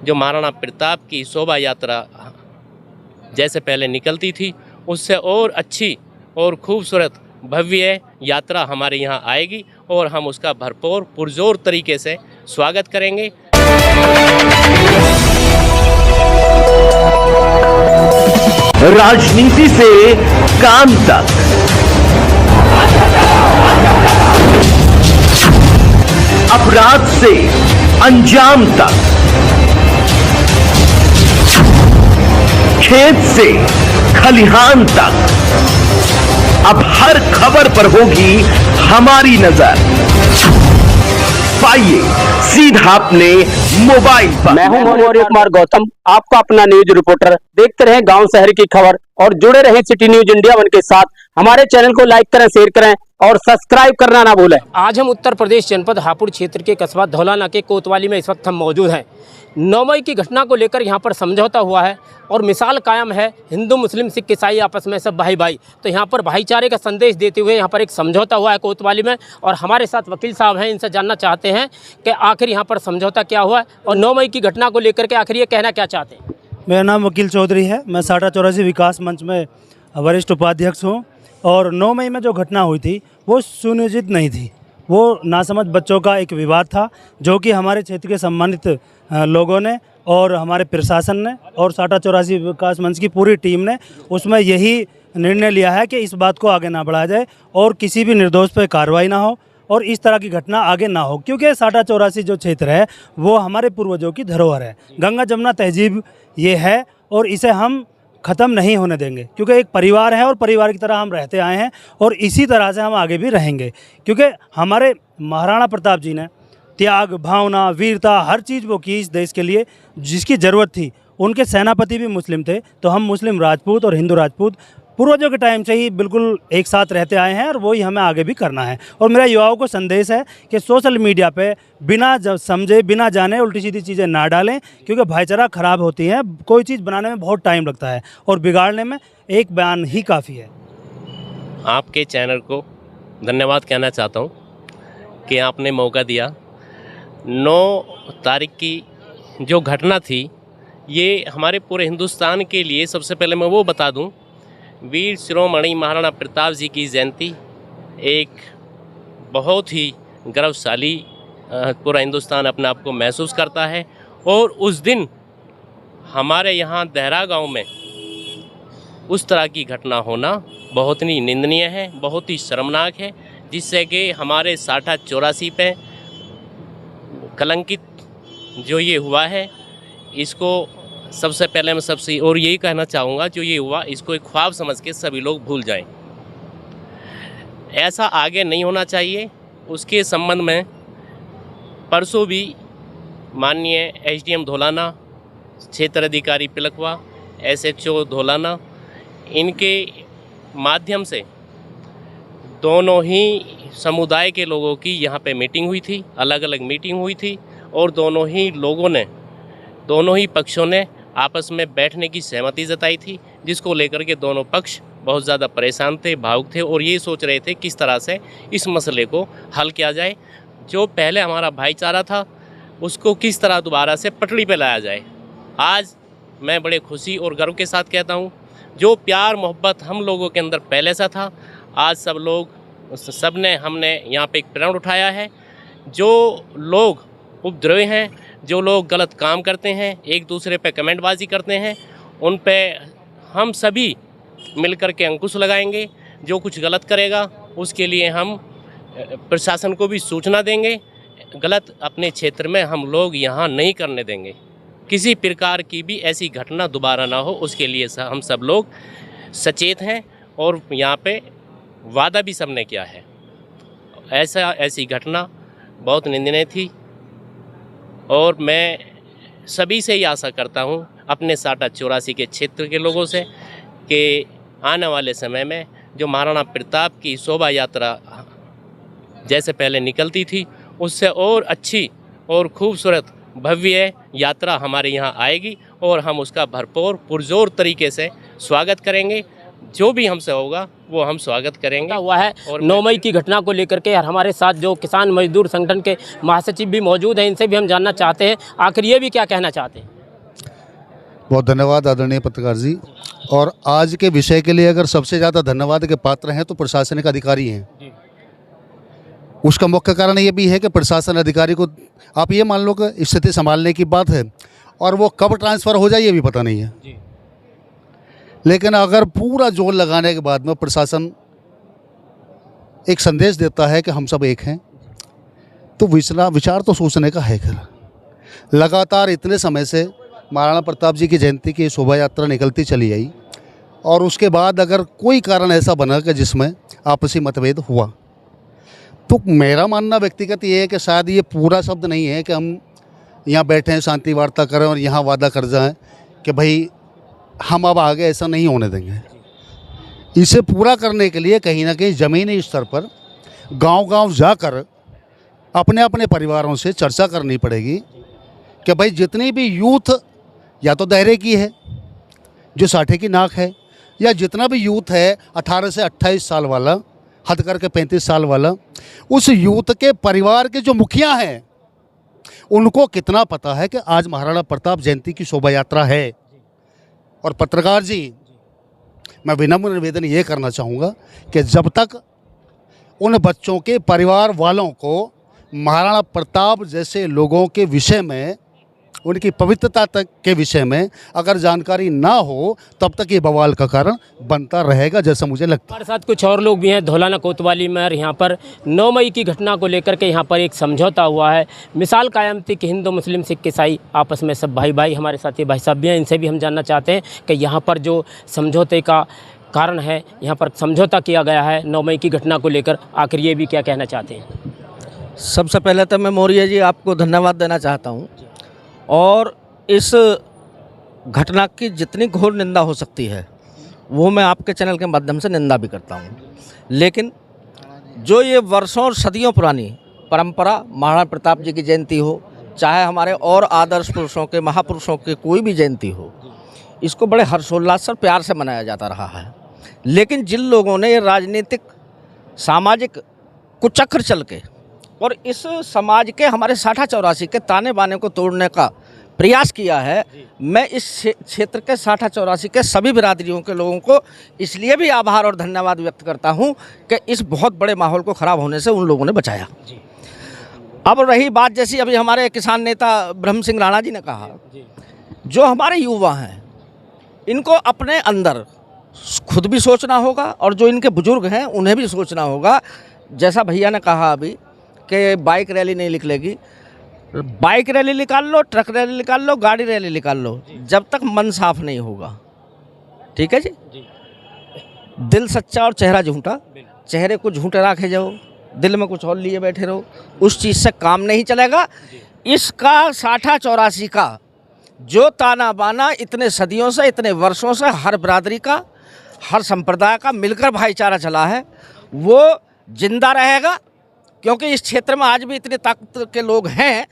जो महाराणा प्रताप की शोभा यात्रा जैसे पहले निकलती थी उससे और अच्छी और खूबसूरत भव्य यात्रा हमारे यहाँ आएगी और हम उसका भरपूर पुरजोर तरीके से स्वागत करेंगे। राजनीति से काम तक, अपराध से अंजाम तक, खेत से खलिहान तक, अब हर खबर पर होगी हमारी नजर। पाइए सीधा अपने मोबाइल पर। मैं हूं मौर्य कुमार गौतम, आपका अपना न्यूज रिपोर्टर। देखते रहें गांव शहर की खबर और जुड़े रहें सिटी न्यूज इंडिया वन के साथ। हमारे चैनल को लाइक करें, शेयर करें और सब्सक्राइब करना ना भूलें। आज हम उत्तर प्रदेश जनपद हापुड़ क्षेत्र के कस्बा धौलाना के कोतवाली में इस वक्त हम मौजूद हैं। 9 मई की घटना को लेकर यहाँ पर समझौता हुआ है और मिसाल कायम है, हिंदू मुस्लिम सिख ईसाई आपस में सब भाई भाई। तो यहाँ पर भाईचारे का संदेश देते हुए यहाँ पर एक समझौता हुआ है कोतवाली में और हमारे साथ वकील साहब हैं, इनसे जानना चाहते हैं कि आखिर यहाँ पर समझौता क्या हुआ है और 9 मई की घटना को लेकर के आखिर ये कहना क्या चाहते हैं। मेरा नाम वकील चौधरी है, मैं 84 विकास मंच में वरिष्ठ उपाध्यक्ष हूँ। और 9 मई में जो घटना हुई थी वो सुनियोजित नहीं थी, वो नासमझ बच्चों का एक विवाद था जो कि हमारे क्षेत्र के सम्मानित लोगों ने और हमारे प्रशासन ने और 84 विकास मंच की पूरी टीम ने उसमें यही निर्णय लिया है कि इस बात को आगे ना बढ़ाया जाए और किसी भी निर्दोष पर कार्रवाई ना हो और इस तरह की घटना आगे ना हो, क्योंकि 84 जो क्षेत्र है वो हमारे पूर्वजों की धरोहर है। गंगा जमुना तहजीब ये है और इसे हम ख़त्म नहीं होने देंगे, क्योंकि एक परिवार है और परिवार की तरह हम रहते आए हैं और इसी तरह से हम आगे भी रहेंगे। क्योंकि हमारे महाराणा प्रताप जी ने त्याग, भावना, वीरता, हर चीज़ वो की इस देश के लिए जिसकी ज़रूरत थी। उनके सेनापति भी मुस्लिम थे, तो हम मुस्लिम राजपूत और हिंदू राजपूत पूर्वजों के टाइम से ही बिल्कुल एक साथ रहते आए हैं और वही हमें आगे भी करना है। और मेरा युवाओं को संदेश है कि सोशल मीडिया पे बिना समझे बिना जाने उल्टी सीधी चीज़ें ना डालें, क्योंकि भाईचारा ख़राब होती है। कोई चीज़ बनाने में बहुत टाइम लगता है और बिगाड़ने में एक बयान ही काफ़ी है। आपके चैनल को धन्यवाद कहना चाहता हूँ कि आपने मौका दिया। 9 तारीख की जो घटना थी ये हमारे पूरे हिंदुस्तान के लिए, सबसे पहले मैं वो बता दूं, वीर शिरोमणि महाराणा प्रताप जी की जयंती एक बहुत ही गौरवशाली पूरा हिंदुस्तान अपने आप को महसूस करता है। और उस दिन हमारे यहाँ देहरा गांव में उस तरह की घटना होना बहुत ही निंदनीय है, बहुत ही शर्मनाक है, जिससे कि हमारे 84 पे कलंकित जो ये हुआ है इसको सबसे पहले मैं सबसे और यही कहना चाहूँगा, जो ये हुआ इसको एक ख्वाब समझ के सभी लोग भूल जाएं। ऐसा आगे नहीं होना चाहिए। उसके संबंध में परसों भी माननीय SDM धौलाना, क्षेत्र अधिकारी पिलखवा, SHO धौलाना, इनके माध्यम से दोनों ही समुदाय के लोगों की यहाँ पे मीटिंग हुई थी, अलग अलग मीटिंग हुई थी और दोनों ही लोगों ने, दोनों ही पक्षों ने आपस में बैठने की सहमति जताई थी, जिसको लेकर के दोनों पक्ष बहुत ज़्यादा परेशान थे, भावुक थे और ये सोच रहे थे किस तरह से इस मसले को हल किया जाए। जो पहले हमारा भाईचारा था उसको किस तरह दोबारा से पटड़ी पे लाया जाए। आज मैं बड़े खुशी और गर्व के साथ कहता हूँ, जो प्यार मोहब्बत हम लोगों के अंदर पहले से था, आज सब ने हमने यहाँ पे एक प्रण उठाया है। जो लोग उपद्रवी हैं, जो लोग गलत काम करते हैं, एक दूसरे पे कमेंटबाजी करते हैं, उन पे हम सभी मिलकर के अंकुश लगाएंगे। जो कुछ गलत करेगा उसके लिए हम प्रशासन को भी सूचना देंगे। गलत अपने क्षेत्र में हम लोग यहाँ नहीं करने देंगे। किसी प्रकार की भी ऐसी घटना दोबारा ना हो, उसके लिए हम सब लोग सचेत हैं और यहाँ पे वादा भी सबने किया है। ऐसी घटना बहुत निंदनीय थी और मैं सभी से ही आशा करता हूँ, अपने 84 के क्षेत्र के लोगों से, कि आने वाले समय में जो महाराणा प्रताप की शोभा यात्रा जैसे पहले निकलती थी उससे और अच्छी और खूबसूरत भव्य यात्रा हमारे यहाँ आएगी और हम उसका भरपूर पुरजोर तरीके से स्वागत करेंगे। जो भी हमसे होगा वो हम स्वागत करेंगे। हुआ है और 9 मई की घटना को लेकर के हमारे साथ जो किसान मजदूर संगठन के महासचिव भी मौजूद हैं, इनसे भी हम जानना चाहते हैं आखिर ये भी क्या कहना चाहते हैं। बहुत धन्यवाद आदरणीय पत्रकार जी। और आज के विषय के लिए अगर सबसे ज़्यादा धन्यवाद के पात्र हैं तो प्रशासनिक अधिकारी हैं। उसका मुख्य कारण ये भी है कि प्रशासन अधिकारी को आप ये मान लो कि स्थिति संभालने की बात है और वो कब ट्रांसफ़र हो जाए ये भी पता नहीं है। लेकिन अगर पूरा जोर लगाने के बाद में प्रशासन एक संदेश देता है कि हम सब एक हैं, तो विचार तो सोचने का है। खैर लगातार इतने समय से महाराणा प्रताप जी की जयंती की शोभा यात्रा निकलती चली आई और उसके बाद अगर कोई कारण ऐसा बना कि जिसमें आपसी मतभेद हुआ, तो मेरा मानना व्यक्तिगत ये है कि शायद ये पूरा शब्द नहीं है कि हम यहाँ बैठे हैं शांति वार्ता करें और यहाँ वादा कर जाएं कि भाई हम अब आगे ऐसा नहीं होने देंगे। इसे पूरा करने के लिए कहीं ना कहीं ज़मीनी स्तर पर गांव-गांव जाकर अपने अपने परिवारों से चर्चा करनी पड़ेगी कि भाई जितनी भी यूथ या तो दायरे की है जो 60 की नाक है, या जितना भी यूथ है 18 से 28 साल वाला, हद करके 35 साल वाला, उस यूथ के परिवार के जो मुखिया हैं उनको कितना पता है कि आज महाराणा प्रताप जयंती की शोभा यात्रा है। और पत्रकार जी, मैं विनम्र निवेदन ये करना चाहूँगा कि जब तक उन बच्चों के परिवार वालों को महाराणा प्रताप जैसे लोगों के विषय में, उनकी पवित्रता तक के विषय में अगर जानकारी ना हो, तब तक ये बवाल का कारण बनता रहेगा, जैसा मुझे लगता है। हमारे साथ कुछ और लोग भी हैं धौलाना कोतवाली में। यहाँ पर 9 मई की घटना को लेकर के यहाँ पर एक समझौता हुआ है। मिसाल कायम थी कि हिंदू मुस्लिम सिख ईसाई आपस में सब भाई भाई। हमारे साथ ये भाई साहब भी हैं, इनसे भी हम जानना चाहते हैं कि यहाँ पर जो समझौते का कारण है, यहाँ पर समझौता किया गया है 9 मई की घटना को लेकर, आखिर ये भी क्या कहना चाहते हैं। सबसे पहले तो मैं मौर्य जी आपको धन्यवाद देना चाहता हूँ, और इस घटना की जितनी घोर निंदा हो सकती है वो मैं आपके चैनल के माध्यम से निंदा भी करता हूँ। लेकिन जो ये वर्षों और सदियों पुरानी परंपरा, महाराणा प्रताप जी की जयंती हो, चाहे हमारे और आदर्श पुरुषों के, महापुरुषों के कोई भी जयंती हो, इसको बड़े हर्षोल्लास और प्यार से मनाया जाता रहा है। लेकिन जिन लोगों ने ये राजनीतिक सामाजिक कुचक्र चल के और इस समाज के हमारे 60-84 के ताने बाने को तोड़ने का प्रयास किया है, मैं इस क्षेत्र के 60-84 के सभी बिरादरियों के लोगों को इसलिए भी आभार और धन्यवाद व्यक्त करता हूं कि इस बहुत बड़े माहौल को ख़राब होने से उन लोगों ने बचाया। अब रही बात, जैसी अभी हमारे किसान नेता ब्रह्म सिंह राणा जी ने कहा, जो हमारे युवा हैं इनको अपने अंदर खुद भी सोचना होगा और जो इनके बुजुर्ग हैं उन्हें भी सोचना होगा। जैसा भैया ने कहा अभी कि बाइक रैली नहीं निकलेगी, बाइक रैली निकाल लो, ट्रक रैली निकाल लो, गाड़ी रैली निकाल लो, जब तक मन साफ नहीं होगा, ठीक है जी, दिल सच्चा और चेहरा झूठा, चेहरे को झूठे रखे जाओ, दिल में कुछ और लिए बैठे रहो, उस चीज़ से काम नहीं चलेगा। इसका 60-84 का जो ताना बाना इतने सदियों से, इतने वर्षों से हर बिरादरी का, हर संप्रदाय का मिलकर भाईचारा चला है, वो जिंदा रहेगा। क्योंकि इस क्षेत्र में आज भी इतने ताकत के लोग हैं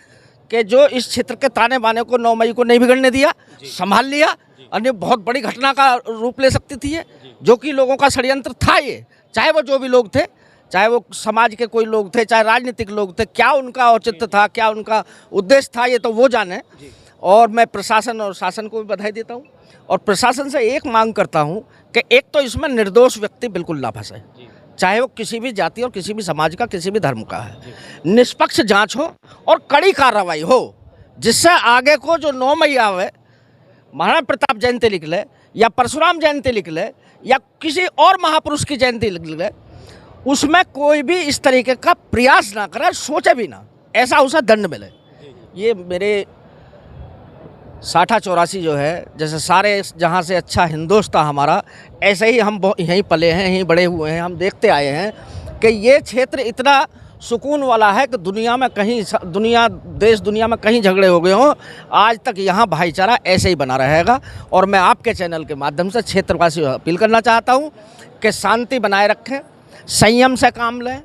कि जो इस क्षेत्र के ताने बाने को 9 मई को नहीं बिगड़ने दिया, संभाल लिया। अन्य बहुत बड़ी घटना का रूप ले सकती थी ये, जो कि लोगों का षड्यंत्र था ये, चाहे वो जो भी लोग थे, चाहे वो समाज के कोई लोग थे, चाहे राजनीतिक लोग थे, क्या उनका औचित्य था, क्या उनका उद्देश्य था, ये तो वो जाने। और मैं प्रशासन और शासन को भी बधाई देता हूँ और प्रशासन से एक मांग करता हूँ कि एक तो इसमें निर्दोष व्यक्ति बिल्कुल ना फंसे, चाहे वो किसी भी जाति और किसी भी समाज का, किसी भी धर्म का है। निष्पक्ष जांच हो और कड़ी कार्रवाई हो, जिससे आगे को जो 9 मई आवे, महाराणा प्रताप जयंती निकले या परशुराम जयंती निकले या किसी और महापुरुष की जयंती निकले, उसमें कोई भी इस तरीके का प्रयास ना करे, सोचे भी ना, ऐसा उसे दंड मिले। ये मेरे 60-84 जो है, जैसे सारे जहाँ से अच्छा हिंदोस्ता हमारा, ऐसे ही हम यहीं पले हैं, यहीं बड़े हुए हैं, हम देखते आए हैं कि ये क्षेत्र इतना सुकून वाला है कि दुनिया में कहीं, देश दुनिया में कहीं झगड़े हो गए हों, आज तक यहाँ भाईचारा ऐसे ही बना रहेगा। और मैं आपके चैनल के माध्यम से क्षेत्रवासियों से अपील करना चाहता हूँ कि शांति बनाए रखें, संयम से काम लें,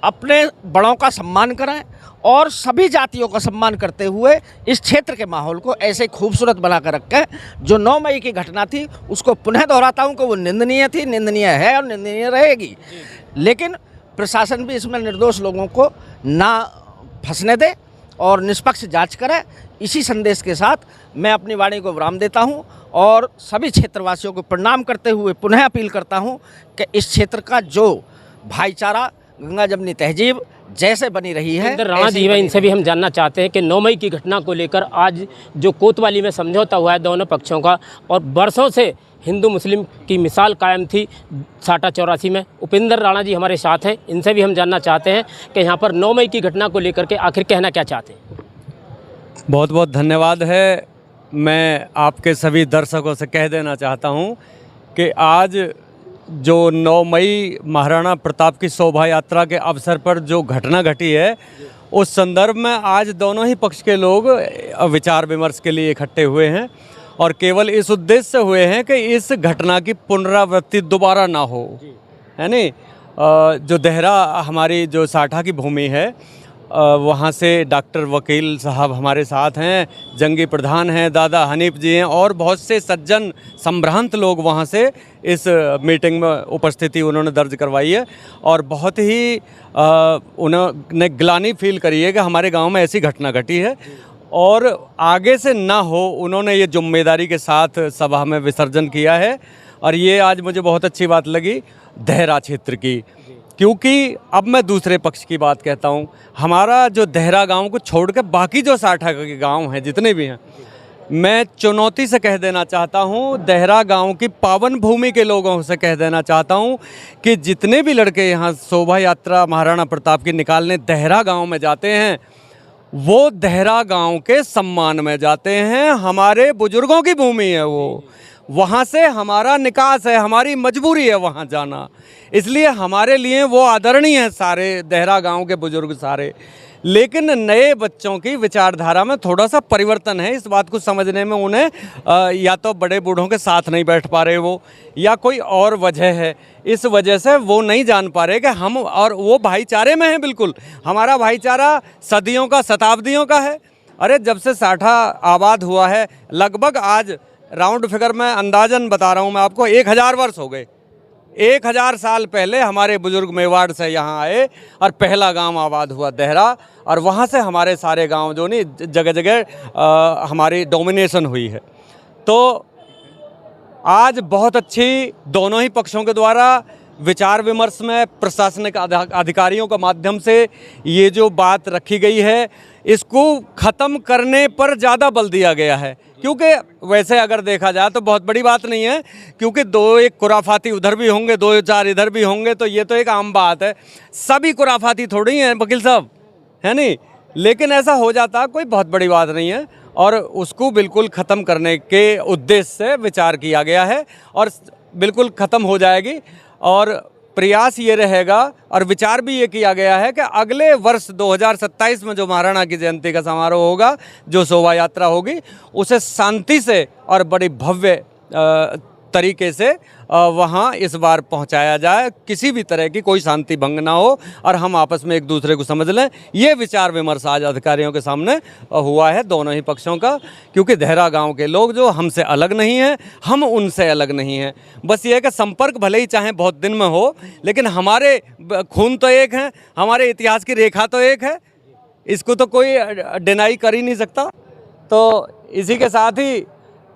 अपने बड़ों का सम्मान करें और सभी जातियों का सम्मान करते हुए इस क्षेत्र के माहौल को ऐसे खूबसूरत बना कर रखें। जो 9 मई की घटना थी उसको पुनः दोहराता हूं कि वो निंदनीय थी, निंदनीय है और निंदनीय रहेगी, लेकिन प्रशासन भी इसमें निर्दोष लोगों को ना फंसने दे और निष्पक्ष जांच करें। इसी संदेश के साथ मैं अपनी वाणी को विराम देता हूं और सभी क्षेत्रवासियों को प्रणाम करते हुए पुनः अपील करता हूं कि इस क्षेत्र का जो भाईचारा, गंगा जमनी तहजीब जैसे बनी रही है, राणा जी हैं, इनसे भी हम जानना चाहते हैं कि 9 मई की घटना को लेकर आज जो कोतवाली में समझौता हुआ है दोनों पक्षों का, और बरसों से हिंदू मुस्लिम की मिसाल कायम थी साटा 84 में। उपेंद्र राणा जी हमारे साथ हैं, इनसे भी हम जानना चाहते हैं कि यहाँ पर 9 मई की घटना को लेकर के आखिर कहना क्या चाहते हैं। बहुत बहुत धन्यवाद है। मैं आपके सभी दर्शकों से कह देना चाहता हूँ कि आज जो 9 मई महाराणा प्रताप की शोभा यात्रा के अवसर पर जो घटना घटी है, उस संदर्भ में आज दोनों ही पक्ष के लोग विचार विमर्श के लिए इकट्ठे हुए हैं और केवल इस उद्देश्य से हुए हैं कि इस घटना की पुनरावृत्ति दोबारा ना हो, है नहीं। जो देहरा हमारी जो साठा की भूमि है, वहाँ से डॉक्टर वकील साहब हमारे साथ हैं, जंगी प्रधान हैं, दादा हनीफ जी हैं और बहुत से सज्जन संभ्रांत लोग वहाँ से इस मीटिंग में उपस्थिति उन्होंने दर्ज करवाई है और बहुत ही उन्होंने ग्लानि फील करी है कि हमारे गांव में ऐसी घटना घटी है और आगे से ना हो। उन्होंने ये जिम्मेदारी के साथ सभा में विसर्जन किया है और ये आज मुझे बहुत अच्छी बात लगी देहरा क्षेत्र की, क्योंकि अब मैं दूसरे पक्ष की बात कहता हूँ। हमारा जो देहरा गांव को छोड़ के बाकी जो साठा के गांव हैं जितने भी हैं, मैं चुनौती से कह देना चाहता हूँ, देहरा गांव की पावन भूमि के लोगों से कह देना चाहता हूँ कि जितने भी लड़के यहाँ शोभा यात्रा महाराणा प्रताप की निकालने देहरा गांव में जाते हैं, वो देहरा गांव के सम्मान में जाते हैं। हमारे बुजुर्गों की भूमि है वो, वहाँ से हमारा निकास है, हमारी मजबूरी है वहाँ जाना, इसलिए हमारे लिए वो आदरणीय है सारे देहरा गांव के बुजुर्ग सारे। लेकिन नए बच्चों की विचारधारा में थोड़ा सा परिवर्तन है, इस बात को समझने में उन्हें या तो बड़े बूढ़ों के साथ नहीं बैठ पा रहे वो, या कोई और वजह है, इस वजह से वो नहीं जान पा रहे कि हम और वो भाईचारे में हैं। बिल्कुल हमारा भाईचारा सदियों का, शताब्दियों का है। अरे जब से साठा आबाद हुआ है, लगभग आज राउंड फिगर में अंदाजन बता रहा हूँ मैं आपको, 1000 वर्ष हो गए। 1000 साल पहले हमारे बुजुर्ग मेवाड़ से यहाँ आए और पहला गांव आबाद हुआ देहरा, और वहाँ से हमारे सारे गांव जो नहीं जगह जगह हमारी डोमिनेशन हुई है। तो आज बहुत अच्छी दोनों ही पक्षों के द्वारा विचार विमर्श में प्रशासनिक अधिकारियों के माध्यम से ये जो बात रखी गई है, इसको ख़त्म करने पर ज़्यादा बल दिया गया है, क्योंकि वैसे अगर देखा जाए तो बहुत बड़ी बात नहीं है, क्योंकि 2-1 खुराफाती उधर भी होंगे, 2-4 इधर भी होंगे, तो ये तो एक आम बात है। सभी खुराफाती थोड़ी हैं वकील साहब, है नहीं, लेकिन ऐसा हो जाता कोई बहुत बड़ी बात नहीं है और उसको बिल्कुल ख़त्म करने के उद्देश्य से विचार किया गया है और बिल्कुल ख़त्म हो जाएगी। और प्रयास ये रहेगा और विचार भी ये किया गया है कि अगले वर्ष 2027 में जो महाराणा की जयंती का समारोह होगा, जो शोभा यात्रा होगी, उसे शांति से और बड़ी भव्य तरीके से वहाँ इस बार पहुँचाया जाए, किसी भी तरह की कोई शांति भंग ना हो और हम आपस में एक दूसरे को समझ लें। ये विचार विमर्श आज अधिकारियों के सामने हुआ है दोनों ही पक्षों का, क्योंकि देहरा गांव के लोग जो हमसे अलग नहीं हैं, हम उनसे अलग नहीं हैं। बस ये है कि संपर्क भले ही चाहे बहुत दिन में हो, लेकिन हमारे खून तो एक है, हमारे इतिहास की रेखा तो एक है, इसको तो कोई डिनाई कर ही नहीं सकता। तो इसी के साथ ही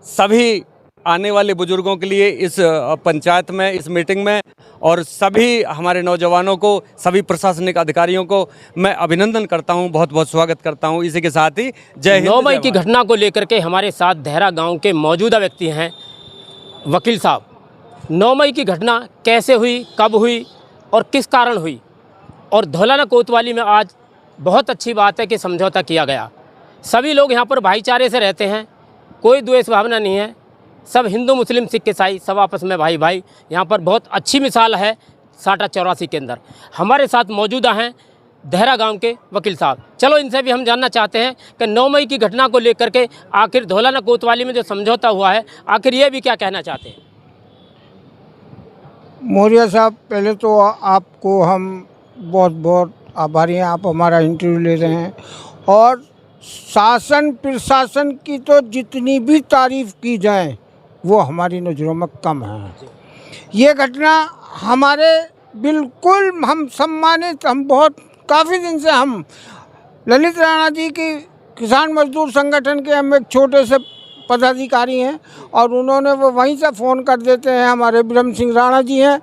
सभी आने वाले बुजुर्गों के लिए इस पंचायत में, इस मीटिंग में, और सभी हमारे नौजवानों को, सभी प्रशासनिक अधिकारियों को मैं अभिनंदन करता हूं, बहुत बहुत स्वागत करता हूं। इसी के साथ ही जय हिंद। 9 मई की घटना को लेकर के हमारे साथ देहरा गांव के मौजूदा व्यक्ति हैं वकील साहब। 9 मई की घटना कैसे हुई, कब हुई और किस कारण हुई, और धौलाना कोतवाली में आज बहुत अच्छी बात है कि समझौता किया गया। सभी लोग यहाँ पर भाईचारे से रहते हैं, कोई द्वेष भावना नहीं है, सब हिंदू मुस्लिम सिख ईसाई सब आपस में भाई भाई। यहाँ पर बहुत अच्छी मिसाल है साटा 84 के अंदर। हमारे साथ मौजूदा हैं देहरा गांव के वकील साहब। चलो इनसे भी हम जानना चाहते हैं कि 9 मई की घटना को लेकर के आखिर धौलाना कोतवाली में जो समझौता हुआ है, आखिर ये भी क्या कहना चाहते हैं। मौर्य साहब, पहले तो आपको हम बहुत बहुत आभारी हैं, आप हमारा इंटरव्यू ले रहे हैं। और शासन प्रशासन की तो जितनी भी तारीफ़ की जाए वो हमारी नज़रों में कम है। ये घटना हमारे बिल्कुल हम सम्मानित, हम बहुत काफ़ी दिन से हम ललित राणा जी की किसान मजदूर संगठन के हम एक छोटे से पदाधिकारी हैं और उन्होंने वो वहीं से फ़ोन कर देते हैं। हमारे ब्रह्म सिंह राणा जी हैं,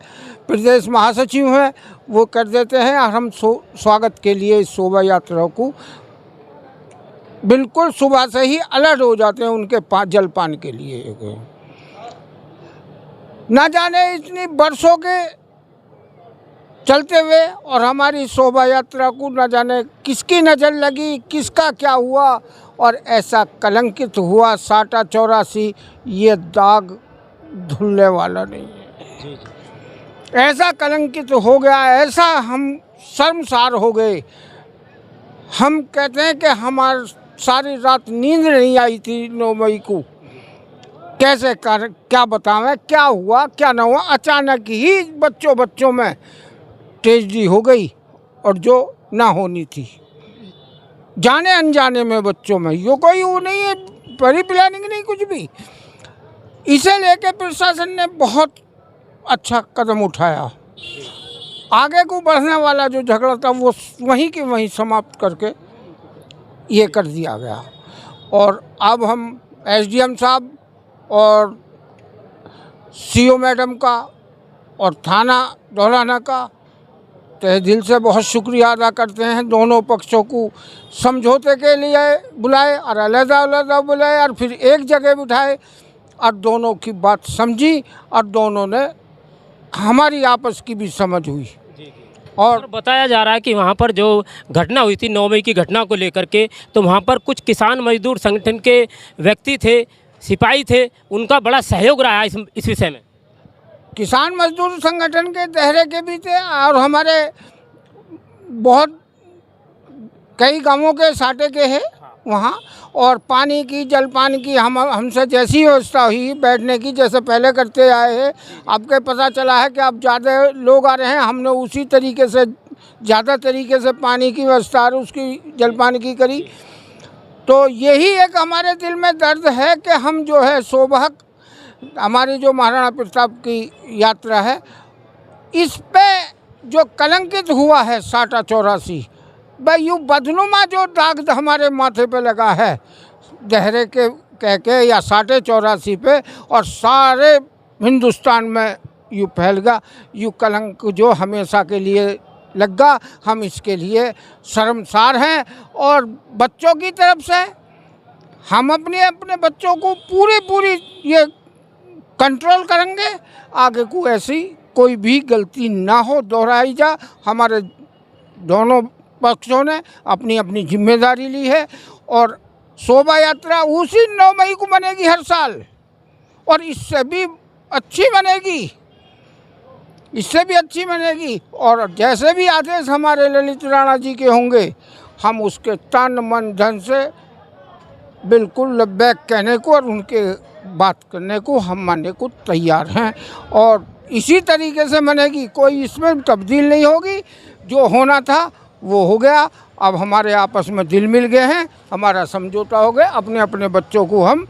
प्रदेश महासचिव हैं, वो कर देते हैं और हम स्वागत के लिए इस शोभा यात्रा को बिल्कुल सुबह से ही अलर्ट हो जाते हैं उनके जलपान के लिए। ना जाने इतनी बरसों के चलते हुए और हमारी शोभा यात्रा को न जाने किसकी नज़र लगी, किसका क्या हुआ और ऐसा कलंकित हुआ। साटा 84 ये दाग धुलने वाला नहीं है। ऐसा कलंकित हो गया, ऐसा हम शर्मसार हो गए। हम कहते हैं कि हमारी सारी रात नींद नहीं आई थी 9 मई को। कैसे क्या बतावें क्या हुआ क्या ना हुआ। अचानक ही बच्चों में ट्रेजेडी हो गई और जो ना होनी थी, जाने अनजाने में बच्चों में। यो कोई वो नहीं है, बड़ी प्लानिंग नहीं कुछ भी। इसे लेके प्रशासन ने बहुत अच्छा कदम उठाया। आगे को बढ़ने वाला जो झगड़ा था वो वहीं के वहीं समाप्त करके ये कर दिया गया। और अब हम एसडीएम साहब और सीओ मैडम का और थाना धौलाना का तहे दिल से बहुत शुक्रिया अदा करते हैं। दोनों पक्षों को समझौते के लिए बुलाए और अलग-अलग बुलाए और फिर एक जगह बिठाए और दोनों की बात समझी और दोनों ने हमारी आपस की भी समझ हुई। और बताया जा रहा है कि वहाँ पर जो घटना हुई थी 9 मई की घटना को लेकर के, तो वहाँ पर कुछ किसान मजदूर संगठन के व्यक्ति थे, सिपाही थे, उनका बड़ा सहयोग रहा है इस विषय में। किसान मजदूर संगठन के दहरे के भी थे और हमारे बहुत कई गांवों के साटे के हैं वहाँ। और पानी की जलपान की हमसे जैसी व्यवस्था हुई बैठने की, जैसे पहले करते आए हैं। आपके पता चला है कि अब ज़्यादा लोग आ रहे हैं, हमने उसी तरीके से ज़्यादा तरीके से पानी की व्यवस्था और उसकी जलपान की करी। तो यही एक हमारे दिल में दर्द है कि हम जो है सौभाग्य हमारी जो महाराणा प्रताप की यात्रा है, इस पे जो कलंकित हुआ है साटा 84, भाई यूँ बदनुमा जो दाग हमारे माथे पे लगा है दहरे के कह के या साटे 84 पे और सारे हिंदुस्तान में यूँ फैल गया, यूँ कलंक जो हमेशा के लिए लगा। हम इसके लिए शर्मसार हैं और बच्चों की तरफ से हम अपने बच्चों को पूरी ये कंट्रोल करेंगे। आगे को ऐसी कोई भी गलती ना हो, दोहराई जा। हमारे दोनों पक्षों ने अपनी अपनी जिम्मेदारी ली है और शोभा यात्रा उसी 9 मई को बनेगी हर साल और इससे भी अच्छी बनेगी, इससे भी अच्छी बनेगी। और जैसे भी आदेश हमारे ललित राणा जी के होंगे, हम उसके तन मन धन से बिल्कुल लब्बैक कहने को और उनके बात करने को हम मानने को तैयार हैं। और इसी तरीके से बनेगी, कोई इसमें तब्दील नहीं होगी। जो होना था वो हो गया। अब हमारे आपस में दिल मिल गए हैं, हमारा समझौता हो गया। अपने अपने बच्चों को हम